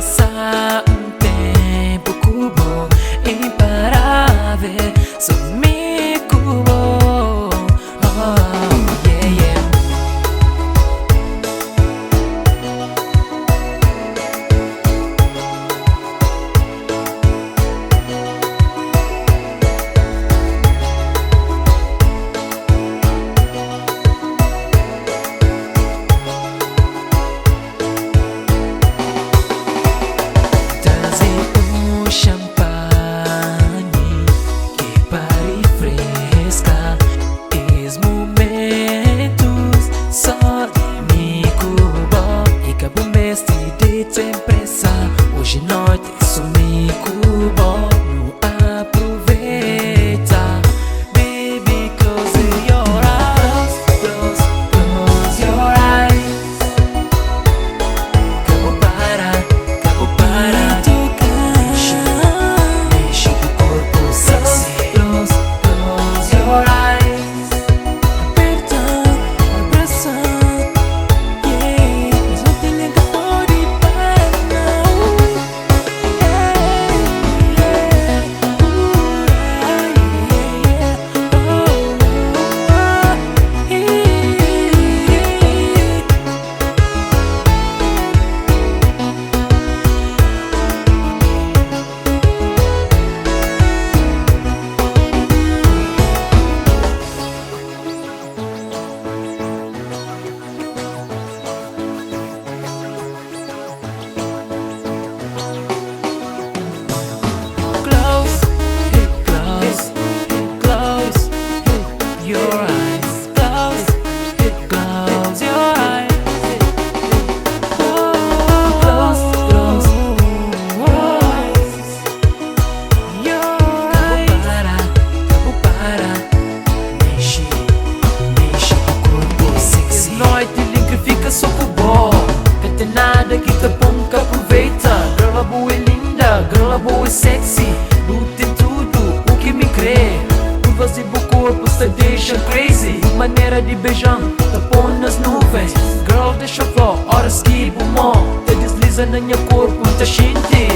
passar um tempo cubo imparável comigo. Oh, yeah, yeah. Hoje noite comigo bom, não aproveita. Baby, close your eyes, close your eyes. Cabo para mexe o corpo sexy. Close your eyes. Aperta, abraça, yeah. Mas não tem nem que pode parar, não. Your eyes, close your eyes. Close your eyes. Your eyes. Cabo para, mexe o corpo sexy. Noite que fica só com bom. Não tem nada que te ponga, aproveita. Girl, a boa é linda, girl, a boa é sexy. Luta em tudo, o que me crê. Curvas e o corpo te deixa crazy. Maneira de beijar, te põe nas nuvens. Girl, deixa flor, horas que bom. Te desliza no meu corpo, te sente.